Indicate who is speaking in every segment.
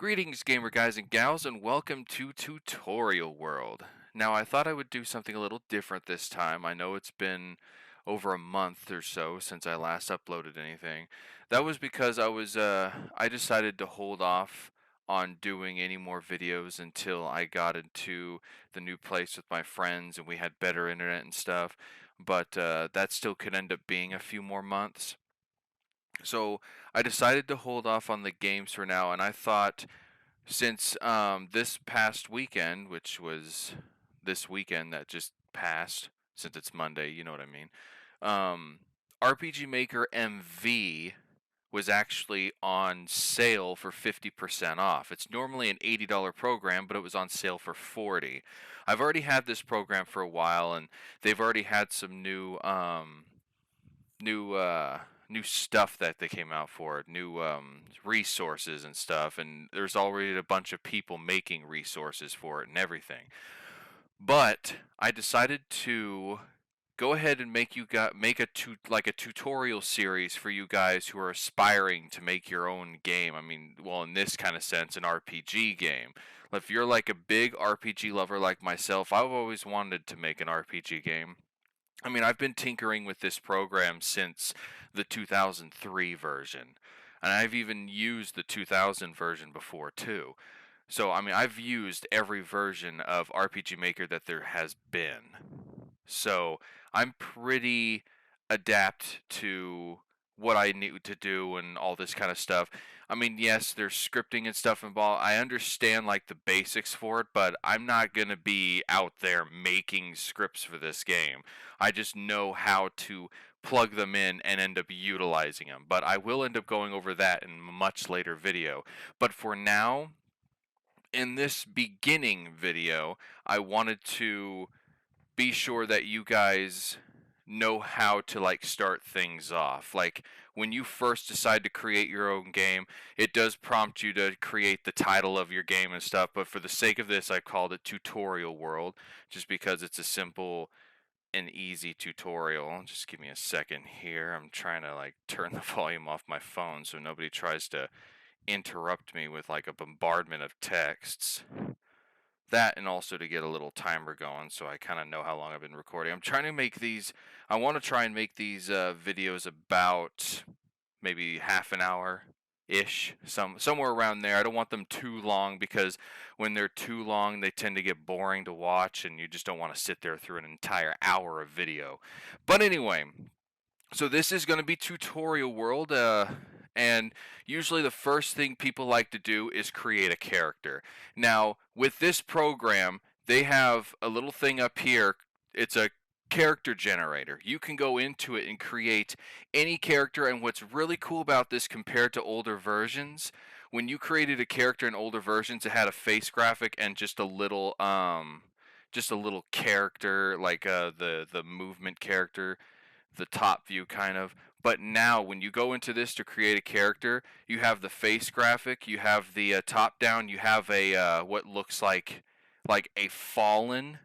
Speaker 1: Greetings, gamer guys and gals, and welcome to Tutorial World. Now, I thought I would do something a little different this time. I know it's been over a month or so since I last uploaded anything. That was because I decided to hold off on doing any more videos until I got into the new place with my friends and we had better internet and stuff. But that still could end up being a few more months. So I decided to hold off on the games for now, and I thought since this past weekend, which was this weekend that just passed, since it's Monday, you know what I mean. RPG Maker MV was actually on sale for 50% off. It's normally an $80 program, but it was on sale for 40. I've already had this program for a while, and they've already had some new stuff that they came out for, new resources and stuff, and there's already a bunch of people making resources for it and everything. But I decided to go ahead and make a tutorial series for you guys who are aspiring to make your own game. I mean, well, in this kind of sense, an RPG game. If you're like a big RPG lover like myself, I've always wanted to make an RPG game. I mean, I've been tinkering with this program since the 2003 version, and I've even used the 2000 version before too. So, I mean, I've used every version of RPG Maker that there has been. So, I'm pretty adept to what I need to do and all this kind of stuff. I mean, yes, there's scripting and stuff involved. I understand like the basics for it, but I'm not going to be out there making scripts for this game. I just know how to plug them in and end up utilizing them. But I will end up going over that in a much later video. But for now, in this beginning video, I wanted to be sure that you guys know how to like start things off. Like when you first decide to create your own game, it does prompt you to create the title of your game and stuff, but for the sake of this I called it Tutorial World just because it's a simple and easy tutorial. Just give me a second here. I'm trying to like turn the volume off my phone so nobody tries to interrupt me with like a bombardment of texts. That and also to get a little timer going so I kind of know how long I've been recording. I'm trying to make these, I want to try and make these videos about maybe half an hour ish, somewhere around there. I don't want them too long because when they're too long they tend to get boring to watch and you just don't want to sit there through an entire hour of video. But anyway, so this is going to be Tutorial World, and usually the first thing people like to do is create a character. Now, with this program, they have a little thing up here. It's a character generator. You can go into it and create any character, and what's really cool about this compared to older versions, when you created a character in older versions, it had a face graphic and just a little character like the movement character, the top view kind of. But now when you go into this to create a character, you have the face graphic, you have the top down, you have a what looks like a fallen,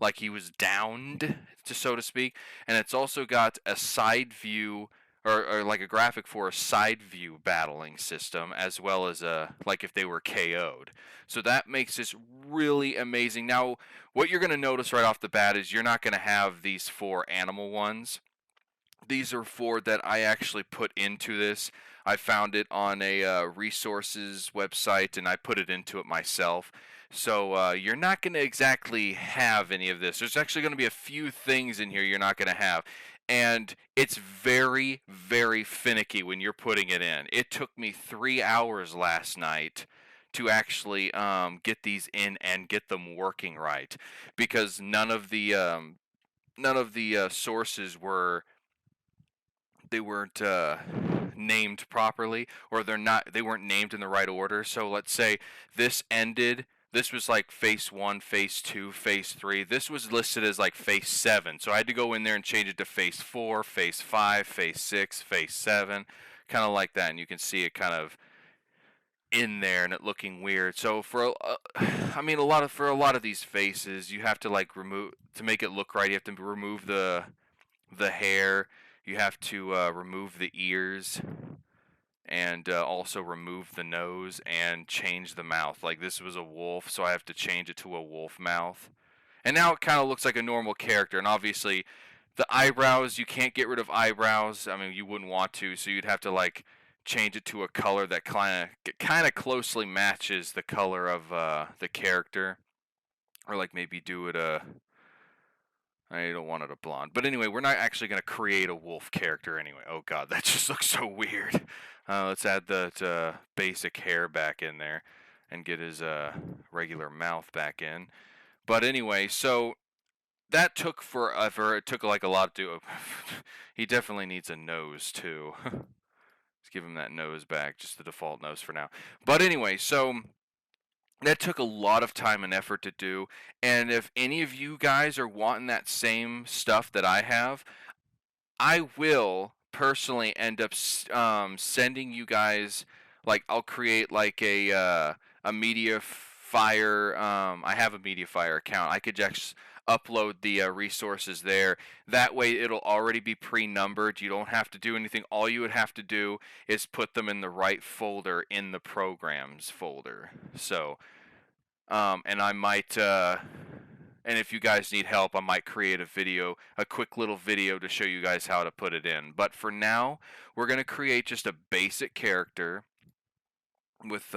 Speaker 1: like he was downed, so to speak, and it's also got a side view or like a graphic for a side view battling system as well as a like if they were KO'd. So that makes this really amazing. Now, what you're going to notice right off the bat is you're not going to have these four animal ones. These are four that I actually put into this. I found it on a resources website and I put it into it myself. So you're not going to exactly have any of this. There's actually going to be a few things in here you're not going to have. And it's very, very finicky when you're putting it in. It took me 3 hours last night to actually get these in and get them working right, because none of the sources weren't named properly, or they weren't named in the right order. So let's say this was like phase 1, phase 2, phase 3. This was listed as like phase 7. So I had to go in there and change it to phase 4, phase 5, phase 6, phase 7, kind of like that. And you can see it kind of in there and it looking weird. So I mean, for a lot of these faces, you have to like remove, to make it look right, you have to remove the hair, you have to remove the ears, and also remove the nose and change the mouth. Like this was a wolf, so I have to change it to a wolf mouth. And now it kind of looks like a normal character. And obviously, the eyebrows, you can't get rid of eyebrows. I mean, you wouldn't want to, so you'd have to like change it to a color that kind of closely matches the color of the character, or like maybe do it a. I don't want it a blonde, but anyway, we're not actually going to create a wolf character anyway. Oh god, that just looks so weird. Let's add that basic hair back in there, and get his regular mouth back in. But anyway, so that took forever. It took like a lot to do. He definitely needs a nose too. Let's give him that nose back, just the default nose for now. But anyway, so that took a lot of time and effort to do. And if any of you guys are wanting that same stuff that I have, I will personally end up sending you guys, like I'll create like a Mediafire. I have a Mediafire account. I could just upload the resources there. That way it'll already be pre-numbered. You don't have to do anything. All you would have to do is put them in the right folder in the programs folder. So, and I might. And if you guys need help, I might create a video, a quick little video to show you guys how to put it in. But for now, we're going to create just a basic character with,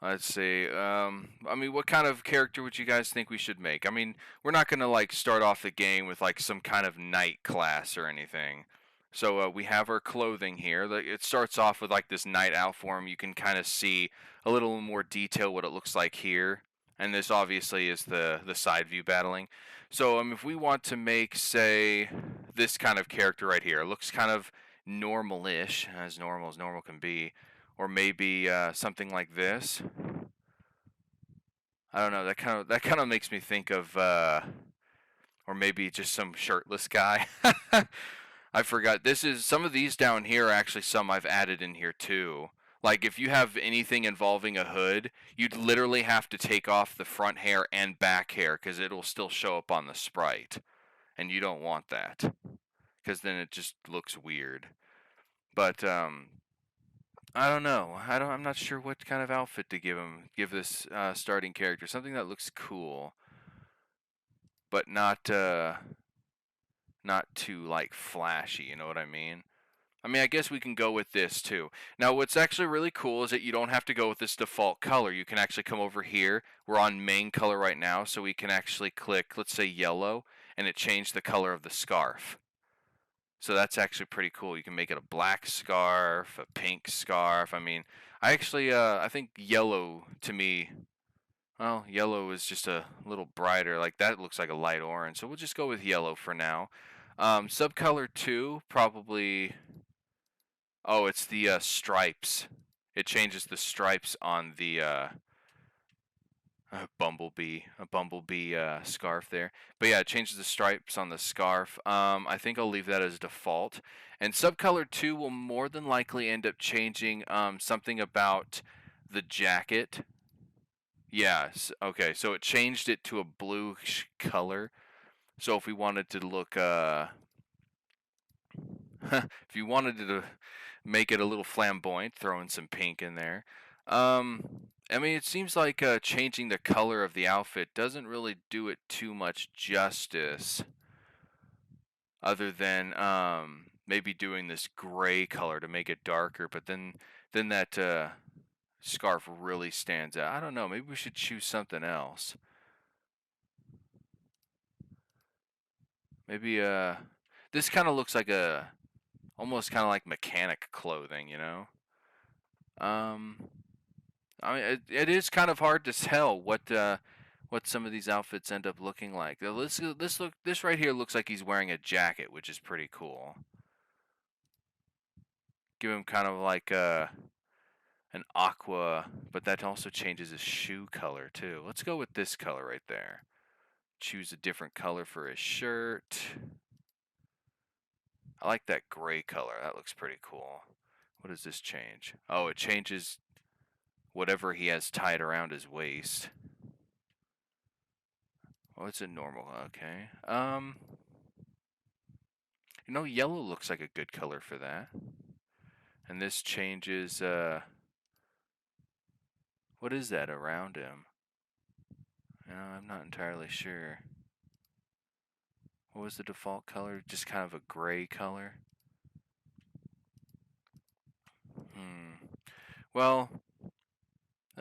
Speaker 1: let's see, I mean, what kind of character would you guys think we should make? I mean, we're not going to like start off the game with like some kind of knight class or anything. So we have our clothing here. It starts off with like this knight outform. You can kind of see a little more detail what it looks like here. And this obviously is the side view battling. So if we want to make, say, this kind of character right here, it looks kind of normal-ish, as normal can be, or maybe something like this. I don't know. That kind of makes me think of, or maybe just some shirtless guy. I forgot. Some of these down here are actually some I've added in here too. Like if you have anything involving a hood, you'd literally have to take off the front hair and back hair because it'll still show up on the sprite. And you don't want that because then it just looks weird. But I don't know. I'm not sure what kind of outfit to give this starting character. Something that looks cool, but not too like flashy, you know what I mean? I mean, I guess we can go with this too. Now, what's actually really cool is that you don't have to go with this default color. You can actually come over here. We're on main color right now, so we can actually click, let's say yellow, and it changed the color of the scarf. So that's actually pretty cool. You can make it a black scarf, a pink scarf. I mean, I think yellow to me, well, yellow is just a little brighter. Like that looks like a light orange. So we'll just go with yellow for now. Subcolor 2, probably. Oh, it's the stripes. It changes the stripes on the bumblebee scarf there. But yeah, it changes the stripes on the scarf. I think I'll leave that as default. And subcolor 2 will more than likely end up changing something about the jacket. Yes. Okay, so it changed it to a blue color. So if we wanted to look if you wanted to make it a little flamboyant, throw in some pink in there. I mean, it seems like changing the color of the outfit doesn't really do it too much justice, other than maybe doing this gray color to make it darker. But then that scarf really stands out. I don't know. Maybe we should choose something else. Maybe this kind of looks like almost kind of like mechanic clothing, you know? Um, I mean, it is kind of hard to tell what some of these outfits end up looking like. This right here looks like he's wearing a jacket, which is pretty cool. Give him kind of like an aqua, but that also changes his shoe color too. Let's go with this color right there. Choose a different color for his shirt. I like that gray color. That looks pretty cool. What does this change? Oh, it changes whatever he has tied around his waist. Oh, it's a normal. Okay. Yellow looks like a good color for that. And this changes, what is that around him? I'm not entirely sure. What was the default color? Just kind of a gray color? Well,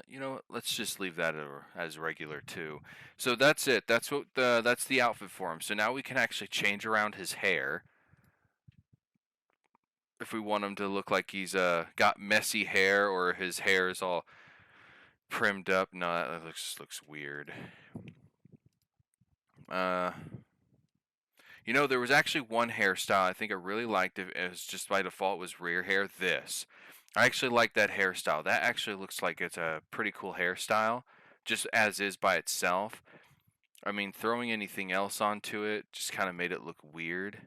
Speaker 1: you know what? Let's just leave that as regular too. So that's it. That's the outfit for him. So now we can actually change around his hair. If we want him to look like he's got messy hair, or his hair is all primmed up. No, that looks weird. Uh, there was actually one hairstyle I think I really liked. It was just by default was rear hair. This, I actually like that hairstyle. That actually looks like it's a pretty cool hairstyle, just as is by itself. I mean, throwing anything else onto it just kind of made it look weird.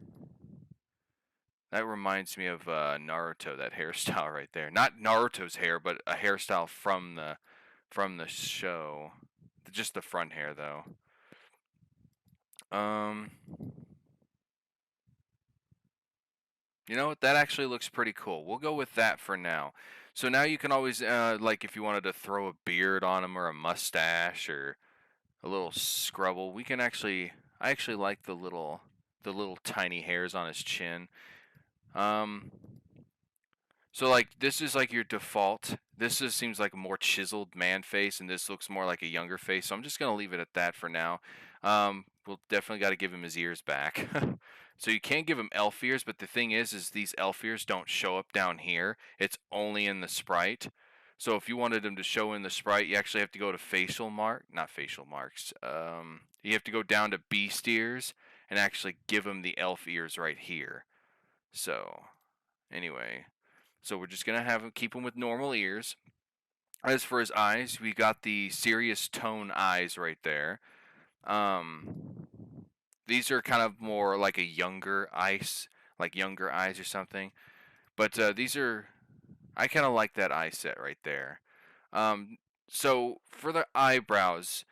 Speaker 1: That reminds me of Naruto, that hairstyle right there. Not Naruto's hair, but a hairstyle from the show. Just the front hair though. You know what? That actually looks pretty cool. We'll go with that for now. So now you can always like if you wanted to throw a beard on him or a mustache or a little scrubble, we can actually I actually like the little tiny hairs on his chin. Um So like this is like your default. This just seems like a more chiseled man face, and this looks more like a younger face. So I'm just gonna leave it at that for now. We'll definitely got to give him his ears back. So you can't give him elf ears, but the thing is these elf ears don't show up down here. It's only in the sprite. So if you wanted him to show in the sprite, you actually have to go to not facial marks. You have to go down to beast ears and actually give him the elf ears right here. So anyway. So we're just gonna have him keep him with normal ears. As for his eyes, we got the serious tone eyes right there. Um, these are kind of more like a younger younger eyes or something. But I kind of like that eye set right there. Um, so for the eyebrows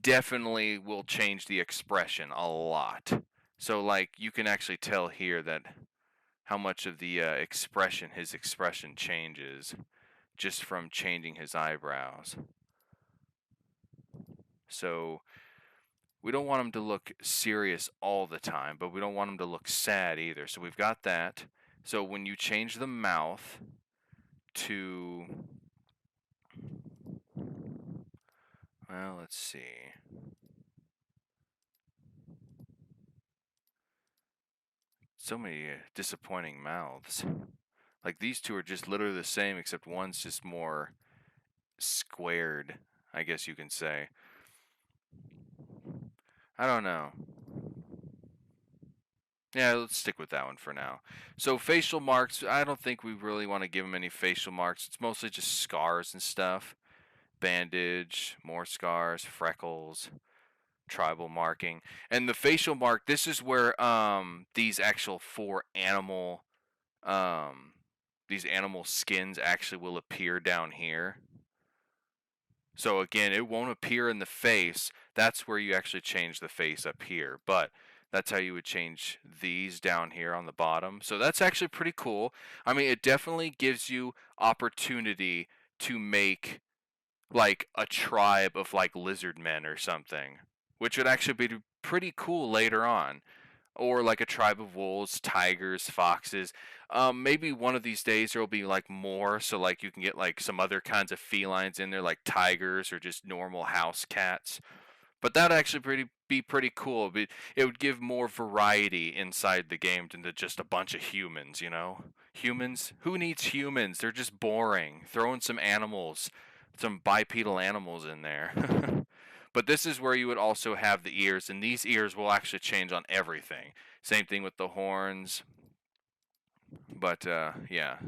Speaker 1: definitely will change the expression a lot. So like you can actually tell here that how much of the his expression changes just from changing his eyebrows. So we don't want him to look serious all the time, but we don't want him to look sad either. So we've got that. So when you change the mouth to, well, let's see. So many disappointing mouths. Like these two are just literally the same, except one's just more squared, I guess you can say. I don't know. Yeah, let's stick with that one for now. So facial marks, I don't think we really want to give him any facial marks. It's mostly just scars and stuff. Bandage, more scars, freckles, tribal marking. And the facial mark, this is where these actual um these animal skins actually will appear down here. So again, it won't appear in the face. That's where you actually change the face up here. But that's how you would change these down here on the bottom. So that's actually pretty cool. I mean, it definitely gives you opportunity to make like a tribe of like lizard men or something, which would actually be pretty cool later on. Or like a tribe of wolves, tigers, foxes. Maybe one of these days there will be like more, so like you can get like some other kinds of felines in there, like tigers or just normal house cats. But that'd actually be pretty cool. But it would give more variety inside the game than to just a bunch of humans, you know? Humans? Who needs humans? They're just boring. Throw in some animals, some bipedal animals in there. But this is where you would also have the ears, and these ears will actually change on everything. Same thing with the horns. But yeah.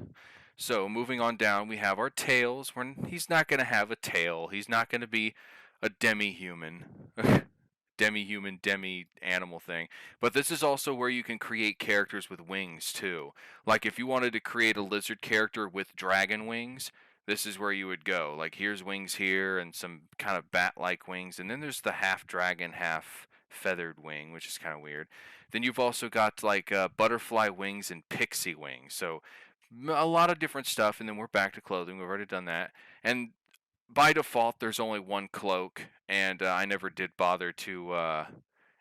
Speaker 1: So moving on down, we have our tails. He's not going to have a tail. He's not going to be a demi-human. Demi-human, demi-animal thing. But this is also where you can create characters with wings too. Like if you wanted to create a lizard character with dragon wings, this is where you would go. Like here's wings here and some kind of bat-like wings, and then there's the half dragon, half feathered wing, which is kind of weird. Then you've also got like butterfly wings and pixie wings. So a lot of different stuff, and then we're back to clothing. We've already done that. And by default, there's only one cloak, and I never did bother to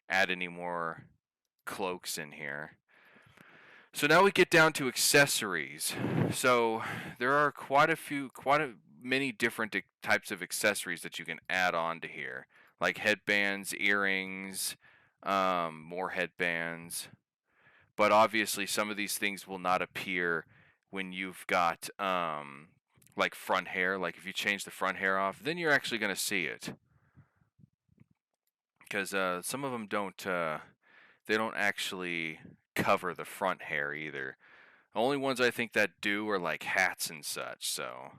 Speaker 1: add any more cloaks in here. So now we get down to accessories. So there are quite many different types of accessories that you can add on to here, like headbands, earrings, more headbands. But obviously, some of these things will not appear when you've got like front hair. Like if you change the front hair off, then you're actually going to see it, because some of them don't. They don't actually cover the front hair either. The only ones I think that do are like hats and such. So,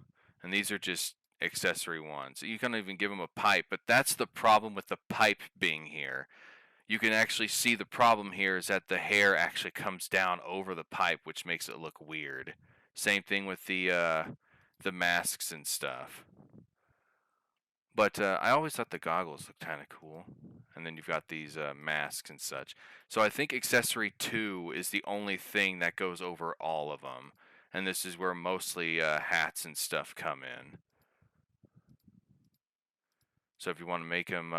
Speaker 1: and these are just accessory ones. You can't even give them a pipe, but that's the problem with the pipe being here. You can actually see the problem here is that the hair actually comes down over the pipe, which makes it look weird. Same thing with the masks and stuff. But I always thought the goggles looked kind of cool. And then you've got these masks and such. So I think accessory 2 is the only thing that goes over all of them. And this is where mostly hats and stuff come in. So if you want to make him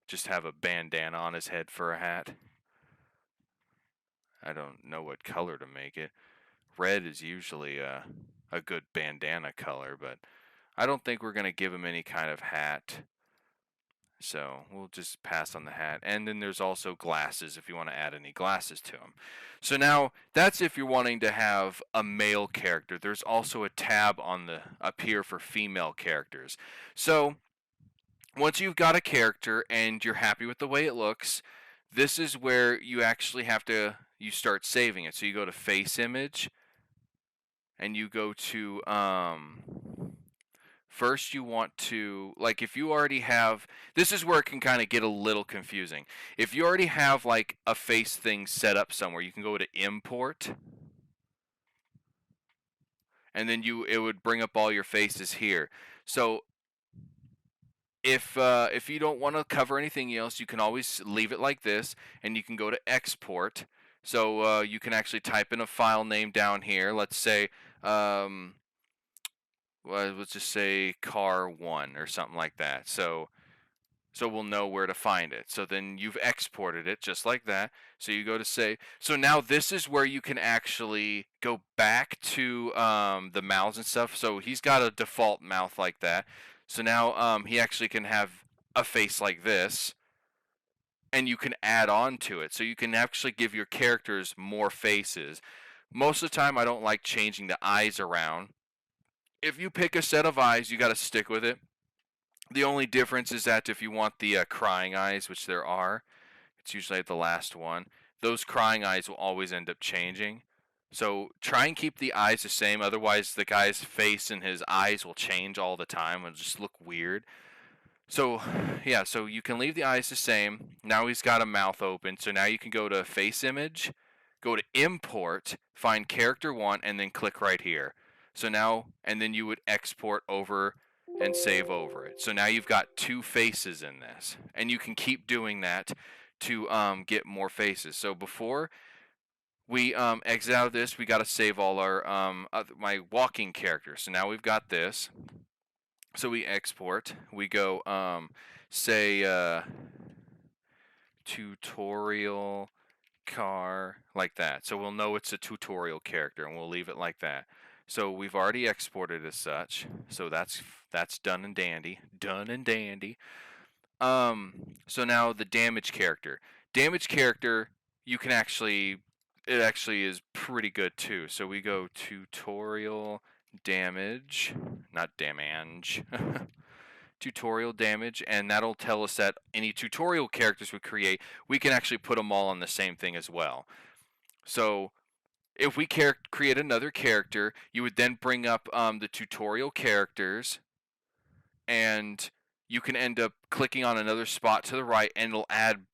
Speaker 1: just have a bandana on his head for a hat. I don't know what color to make it. Red is usually a good bandana color, but I don't think we're going to give him any kind of hat. So we'll just pass on the hat. And then there's also glasses if you want to add any glasses to him. So now that's if you're wanting to have a male character. There's also a tab on the up here for female characters. So once you've got a character and you're happy with the way it looks, this is where you actually have to you start saving it. So you go to face image and you go to first you want to, like, if you already have, this is where it can kind of get a little confusing. If you already have like a face thing set up somewhere, you can go to import, and then it would bring up all your faces here. So if you don't want to cover anything else, you can always leave it like this, and you can go to export. So you can actually type in a file name down here. Let's say well, let's just say car 1 or something like that. So we'll know where to find it. So then you've exported it just like that. So you go to say, so now this is where you can actually go back to the mouths and stuff. So he's got a default mouth like that. So now he actually can have a face like this, and you can add on to it. So you can actually give your characters more faces. Most of the time I don't like changing the eyes around. If you pick a set of eyes, you got to stick with it. The only difference is that if you want the crying eyes, which there are, it's usually the last one, those crying eyes will always end up changing. So try and keep the eyes the same, otherwise the guy's face and his eyes will change all the time. It'll just look weird. So yeah, so you can leave the eyes the same. Now he's got a mouth open, so now you can go to face image, go to import, find character 1, and then click right here. So now, and then you would export over and save over it. So now you've got 2 faces in this, and you can keep doing that to get more faces. So before we exit out of this, we got to save all our my walking characters. So now we've got this. So we export. We go say tutorial car, like that. So we'll know it's a tutorial character, and we'll leave it like that. So we've already exported as such. So that's done and dandy. Done and dandy. So now the damage character. Damage character, you can actually, it actually is pretty good too. So we go tutorial damage, not damage. Tutorial damage, and that'll tell us that any tutorial characters we create, we can actually put them all on the same thing as well. So if we create another character, you would then bring up the tutorial characters, and you can end up clicking on another spot to the right, and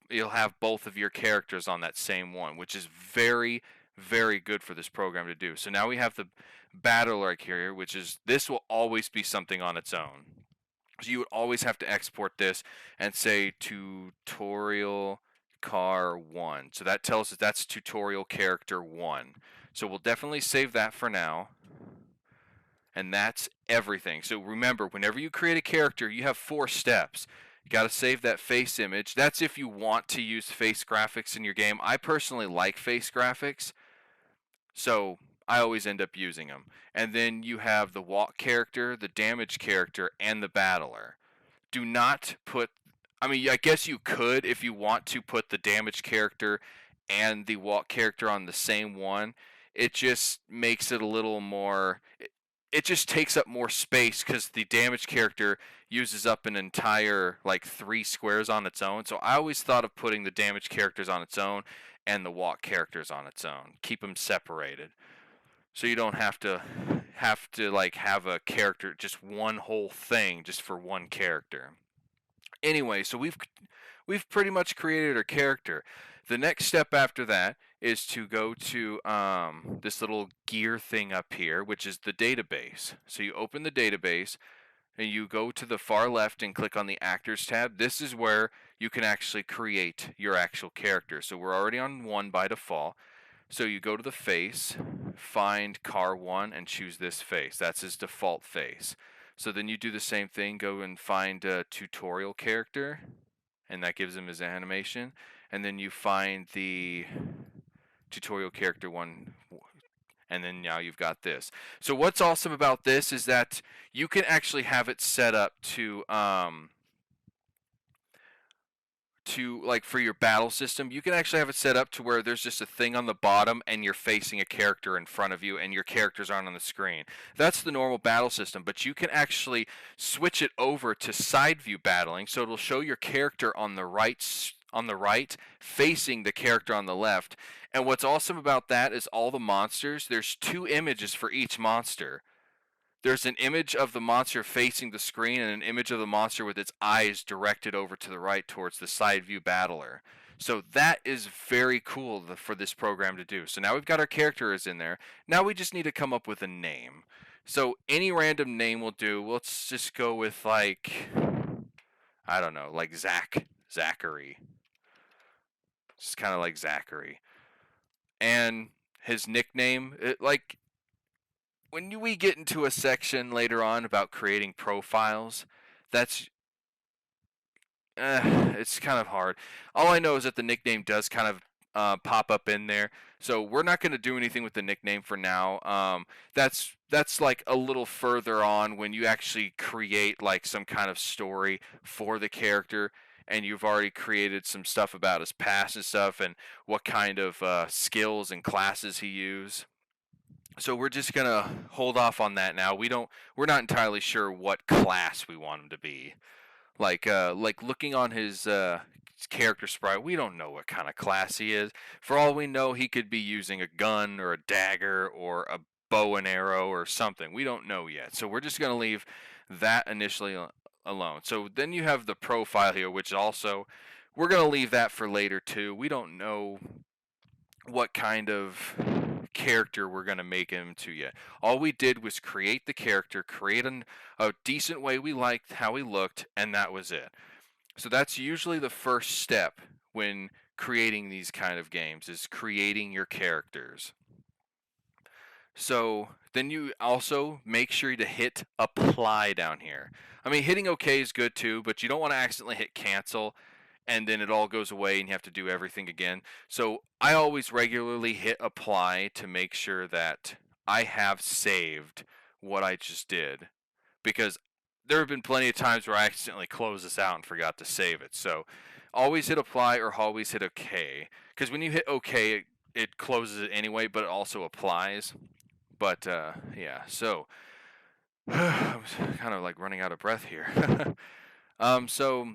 Speaker 1: it'll have both of your characters on that same one, which is very, very good for this program to do. So now we have the battle arc here, which is, this will always be something on its own. So you would always have to export this and say tutorial car 1. So that tells us that's tutorial character 1. So we'll definitely save that for now. And that's everything. So remember, whenever you create a character, you have 4 steps. You got to save that face image. That's if you want to use face graphics in your game. I personally like face graphics, so I always end up using them. And then you have the walk character, the damage character, and the battler. Do not put, I mean, I guess you could if you want to put the damage character and the walk character on the same one. It just makes it a little more, it just takes up more space because the damage character uses up an entire like 3 squares on its own. So I always thought of putting the damage characters on its own and the walk characters on its own. Keep them separated so you don't have to like have a character, just one whole thing just for one character. Anyway, so we've pretty much created our character. The next step after that is to go to this little gear thing up here, which is the database. So you open the database and you go to the far left and click on the actors tab. This is where you can actually create your actual character. So we're already on 1 by default. So you go to the face, find car 1 and choose this face. That's his default face. So then you do the same thing, go and find a tutorial character, and that gives him his animation. And then you find the tutorial character one, and then now you've got this. So what's awesome about this is that you can actually have it set up to like for your battle system, you can actually have it set up to where there's just a thing on the bottom and you're facing a character in front of you and your characters aren't on the screen. That's the normal battle system, but you can actually switch it over to side view battling, so it'll show your character on the right facing the character on the left. And what's awesome about that is all the monsters, there's 2 images for each monster. There's an image of the monster facing the screen and an image of the monster with its eyes directed over to the right towards the side view battler. So that is very cool for this program to do. So now we've got our characters in there. Now we just need to come up with a name. So any random name will do. Let's just go with like, I don't know, like Zachary. Just kind of like Zachary. And his nickname, like when we get into a section later on about creating profiles, that's it's kind of hard. All I know is that the nickname does kind of pop up in there, so we're not going to do anything with the nickname for now. That's like a little further on when you actually create like some kind of story for the character. And you've already created some stuff about his past and stuff, and what kind of skills and classes he used. So we're just gonna hold off on that now. We're not entirely sure what class we want him to be. Like looking on his character sprite, we don't know what kind of class he is. For all we know, he could be using a gun or a dagger or a bow and arrow or something. We don't know yet. So we're just gonna leave that initially alone. So then you have the profile here, which also we're gonna leave that for later too. We don't know what kind of character we're going to make him to yet. All we did was create the character, create a decent way we liked how he looked, and that was it. So that's usually the first step when creating these kind of games, is creating your characters. So then you also make sure to hit apply down here. I mean, hitting OK is good too, but you don't want to accidentally hit cancel and then it all goes away and you have to do everything again. So I always regularly hit apply to make sure that I have saved what I just did, because there have been plenty of times where I accidentally closed this out and forgot to save it. So always hit apply or always hit OK, because when you hit OK, it closes it anyway, but it also applies. But yeah, so I'm kind of like running out of breath here. So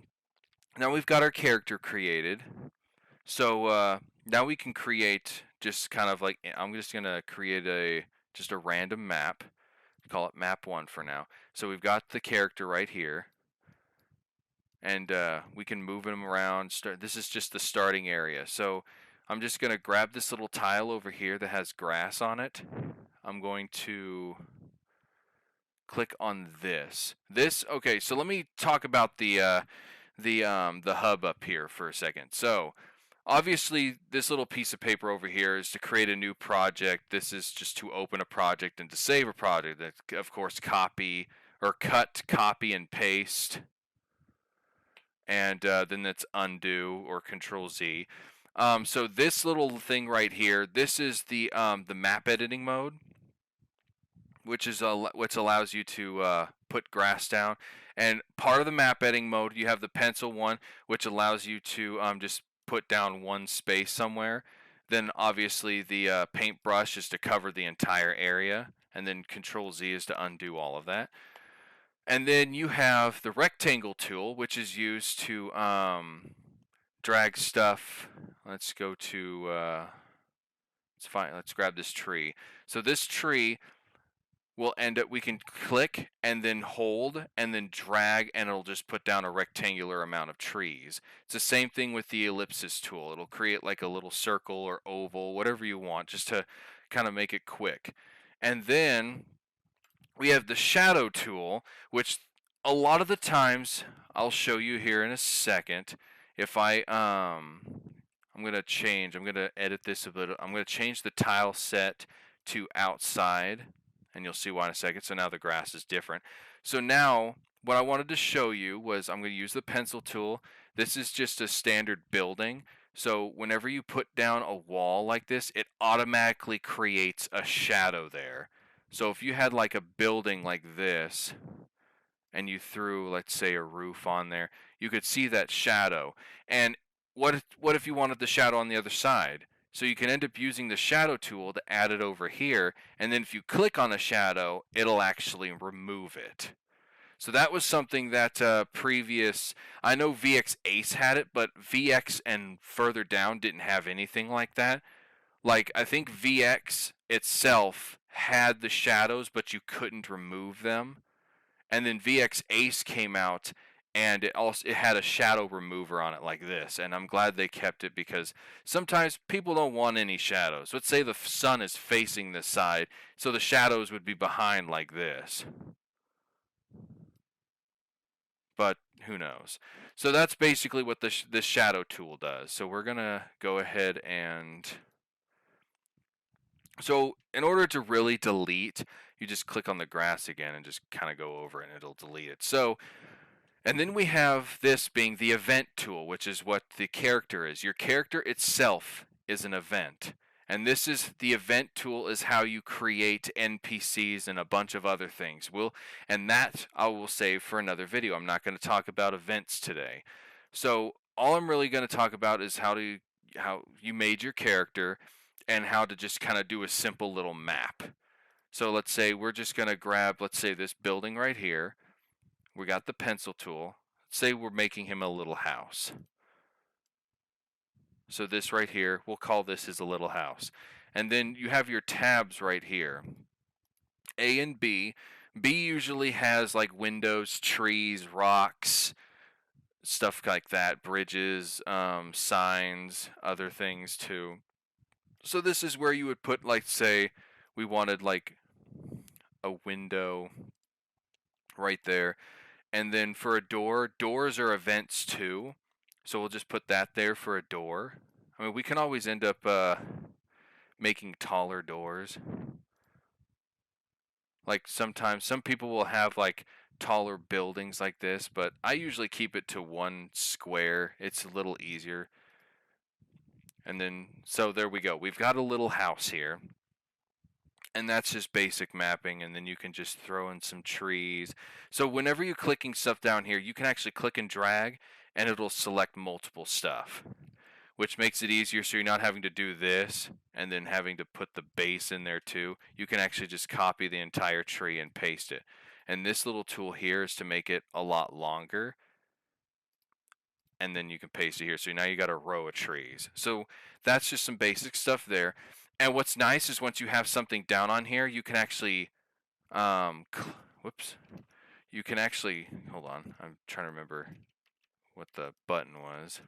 Speaker 1: now we've got our character created. So now we can create just kind of like, I'm just gonna create just a random map. Call it map 1 for now. So we've got the character right here, and we can move him around. This is just the starting area. So I'm just gonna grab this little tile over here that has grass on it. I'm going to click on this. Okay, so let me talk about the hub up here for a second. So obviously this little piece of paper over here is to create a new project. This is just to open a project and to save a project. That, of course, copy or cut, copy, and paste. And then that's undo or Control Z. So this little thing right here, this is the map editing mode, which allows you to put grass down. And part of the map editing mode, you have the pencil one, which allows you to just put down one space somewhere. Then obviously the paintbrush is to cover the entire area, and then Control Z is to undo all of that. And then you have the rectangle tool, which is used to drag stuff. Let's go to let's grab this tree. So this tree will end up, we can click and then hold and then drag, and it'll just put down a rectangular amount of trees. It's the same thing with the ellipsis tool. It'll create like a little circle or oval, whatever you want, just to kind of make it quick. And then we have the shadow tool, which a lot of the times, I'll show you here in a second. If I'm going to edit this a bit. I'm going to change the tile set to outside, and you'll see why in a second. So now the grass is different. So now what I wanted to show you was, I'm going to use the pencil tool. This is just a standard building. So whenever you put down a wall like this, it automatically creates a shadow there. So if you had like a building like this, and you threw, let's say, a roof on there, you could see that shadow. And what if you wanted the shadow on the other side? So you can end up using the shadow tool to add it over here, and then if you click on the shadow, it'll actually remove it. So that was something that I know VX Ace had it, but VX and further down didn't have anything like that. Like, I think VX itself had the shadows, but you couldn't remove them. And then VX Ace came out, and it had a shadow remover on it like this. And I'm glad they kept it, because sometimes people don't want any shadows. Let's say the sun is facing this side, so the shadows would be behind like this. But who knows? So that's basically what this shadow tool does. So we're gonna go ahead and, so in order to really delete, you just click on the grass again and just kind of go over it, and it'll delete it. So, and then we have this being the event tool, which is what the character is. Your character itself is an event. And this is the event tool, is how you create NPCs and a bunch of other things. And that I will save for another video. I'm not going to talk about events today. So all I'm really going to talk about is how you made your character, and how to just kind of do a simple little map. So let's say we're just going to grab, let's say, this building right here. We got the pencil tool. Let's say we're making him a little house. So this right here, we'll call this his little house. And then you have your tabs right here. A and B. B usually has like windows, trees, rocks, stuff like that, bridges, signs, other things too. So this is where you would put, like, say we wanted like a window right there. And then for a door, doors are events too. So we'll just put that there for a door. I mean, we can always end up making taller doors. Like sometimes some people will have like taller buildings like this, but I usually keep it to one square. It's a little easier. And then, so there we go. We've got a little house here. And that's just basic mapping, and then you can just throw in some trees. So whenever you're clicking stuff down here, you can actually click and drag, and it'll select multiple stuff, which makes it easier, so you're not having to do this and then having to put the base in there too. You can actually just copy the entire tree and paste it. And this little tool here is to make it a lot longer, and then you can paste it here. So now you got a row of trees. So that's just some basic stuff there. And what's nice is once you have something down on here, you can actually, you can actually, hold on, I'm trying to remember what the button was.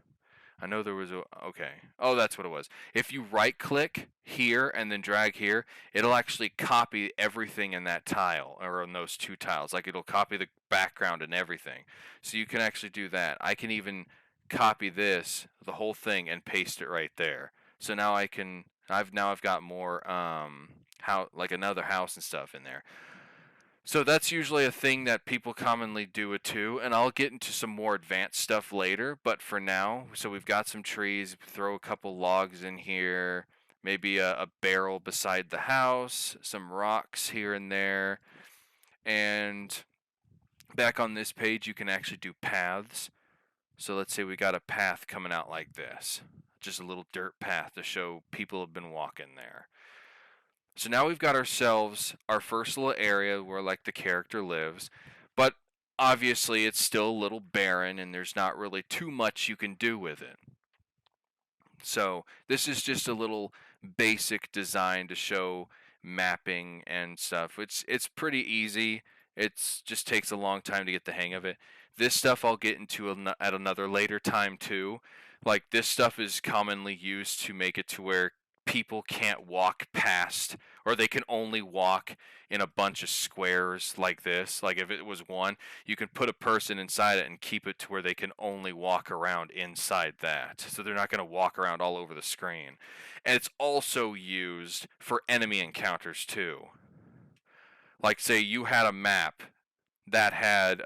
Speaker 1: I know there was okay. Oh, that's what it was. If you right click here and then drag here, it'll actually copy everything in that tile, or in those two tiles. Like, it'll copy the background and everything. So you can actually do that. I can even copy this, the whole thing, and paste it right there. So now I've got more how like another house and stuff in there. So that's usually a thing that people commonly do it too, and I'll get into some more advanced stuff later, but for now, so we've got some trees, throw a couple logs in here, maybe a barrel beside the house, some rocks here and there, and back on this page you can actually do paths. So let's say we got a path coming out like this, just a little dirt path to show people have been walking there. So now we've got ourselves our first little area where like the character lives, but obviously it's still a little barren and there's not really too much you can do with it. So this is just a little basic design to show mapping and stuff. It's pretty easy. It's just takes a long time to get the hang of it. This stuff I'll get into at another later time too. Like this stuff is commonly used to make it to where people can't walk past, or they can only walk in a bunch of squares like this. Like if it was one, you can put a person inside it and keep it to where they can only walk around inside that. So they're not going to walk around all over the screen. And it's also used for enemy encounters too. Like say you had a map that had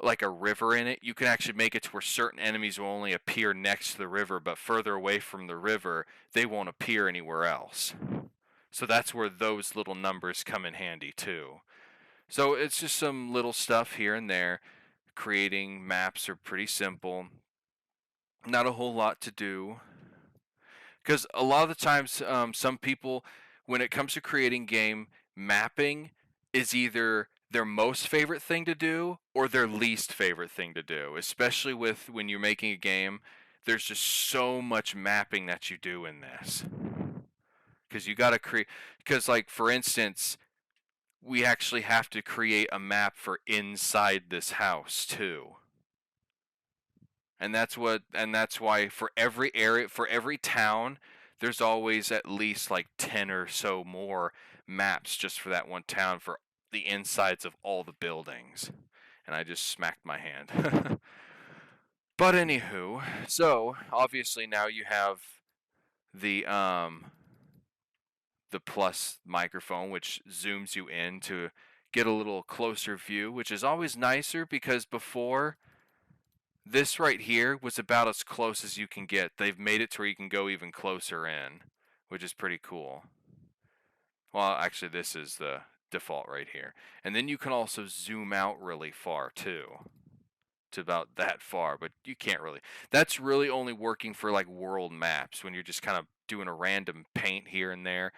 Speaker 1: like a river in it, you can actually make it to where certain enemies will only appear next to the river, but further away from the river, they won't appear anywhere else. So that's where those little numbers come in handy too. So it's just some little stuff here and there. Creating maps are pretty simple. Not a whole lot to do. Because a lot of the times, some people, when it comes to creating game, mapping is either their most favorite thing to do or their least favorite thing to do. Especially with when you're making a game, there's just so much mapping that you do in this. Because you got to create, because like for instance, we actually have to create a map for inside this house too. And that's why for every area, for every town, there's always at least like 10 or so more maps just for that one town for the insides of all the buildings. And I just smacked my hand. But anywho, so obviously now you have the plus microphone, which zooms you in to get a little closer view, which is always nicer because before, this right here was about as close as you can get. They've made it to where you can go even closer in, which is pretty cool. Well, actually, this is the default right here. And then you can also zoom out really far, too. To about that far, but you can't really. That's really only working for, like, world maps, when you're just kind of doing a random paint here and there,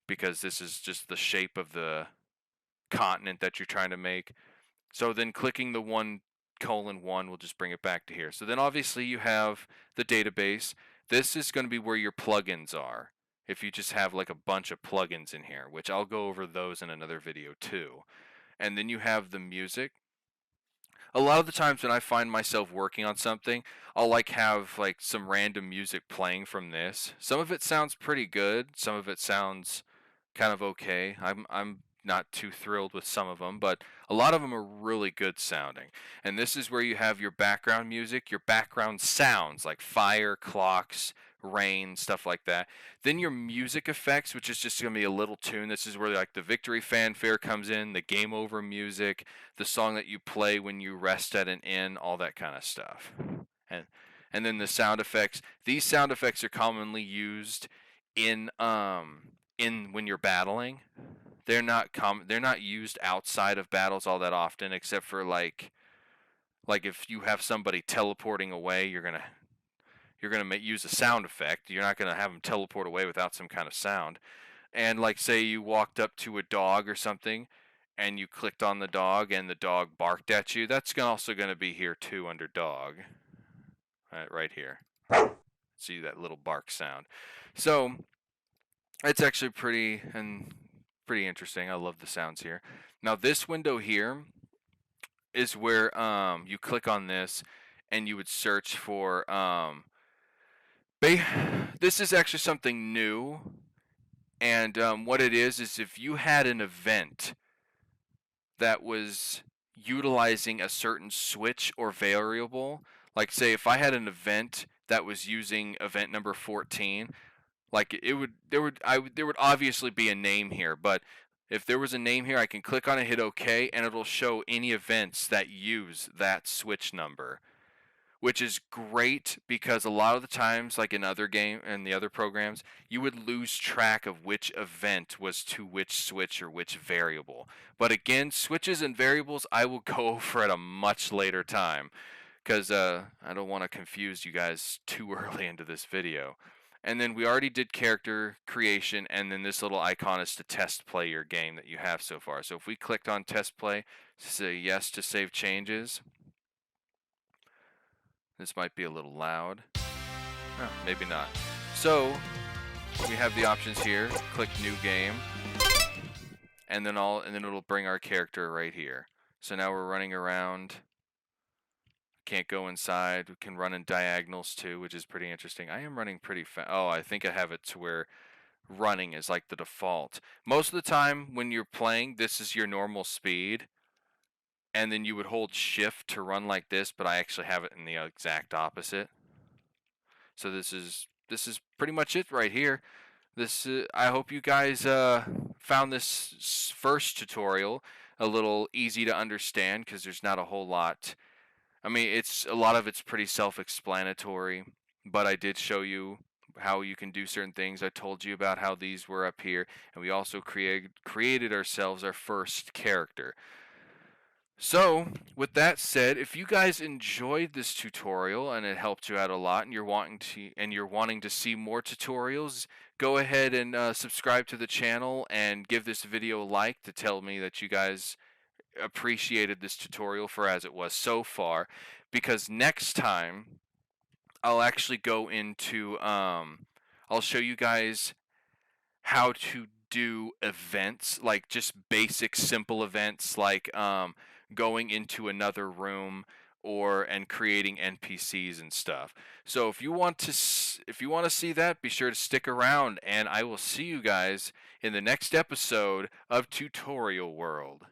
Speaker 1: because this is just the shape of the continent that you're trying to make. So then clicking the 1:1 will just bring it back to here. So then obviously you have the database. This is going to be where your plugins are. If you just have like a bunch of plugins in here, which I'll go over those in another video too. And then you have the music. A lot of the times when I find myself working on something, I'll like have like some random music playing from this. Some of it sounds pretty good. Some of it sounds kind of okay. I'm not too thrilled with some of them, but a lot of them are really good sounding. And this is where you have your background music, your background sounds like fire, clocks, rain, stuff like that. Then your music effects, which is just going to be a little tune. This is where like the victory fanfare comes in, the game over music, the song that you play when you rest at an inn, all that kind of stuff. And then the sound effects. These sound effects are commonly used in when you're battling. They're not used outside of battles all that often, except for like if you have somebody teleporting away, you're gonna use a sound effect. You're not gonna have them teleport away without some kind of sound. And like say you walked up to a dog or something, and you clicked on the dog, and the dog barked at you. That's also gonna be here too under dog, right here. See that little bark sound. So it's actually pretty interesting. I love the sounds here. Now this window here is where you click on this and you would search for this is actually something new, and what it is if you had an event that was utilizing a certain switch or variable, Like, say if I had an event that was using event number 14, like there would obviously be a name here, but if there was a name here, I can click on it, hit OK, and it'll show any events that use that switch number, which is great because a lot of the times, like in the other programs, you would lose track of which event was to which switch or which variable. But again, switches and variables I will go over at a much later time, because I don't want to confuse you guys too early into this video. And then we already did character creation, and then this little icon is to test play your game that you have so far. So if we clicked on test play, say yes to save changes. This might be a little loud. Oh, maybe not. So we have the options here. Click new game, and then it'll bring our character right here. So now we're running around. Can't go inside. We can run in diagonals too, which is pretty interesting. I am running pretty fast. Oh, I think I have it to where running is like the default. Most of the time when you're playing, this is your normal speed, and then you would hold shift to run like this, but I actually have it in the exact opposite. So this is pretty much it right here. I hope you guys found this first tutorial a little easy to understand, because there's not a whole lot. I mean, a lot of it's pretty self-explanatory, but I did show you how you can do certain things. I told you about how these were up here, and we also created ourselves our first character. So, with that said, if you guys enjoyed this tutorial and it helped you out a lot, and you're wanting to see more tutorials, go ahead and subscribe to the channel and give this video a like to tell me that you guys appreciated this tutorial for as it was so far, because next time I'll actually go into I'll show you guys how to do events, like just basic simple events, like going into another room and creating NPCs and stuff. So if you want to see that, be sure to stick around, and I will see you guys in the next episode of Tutorial World.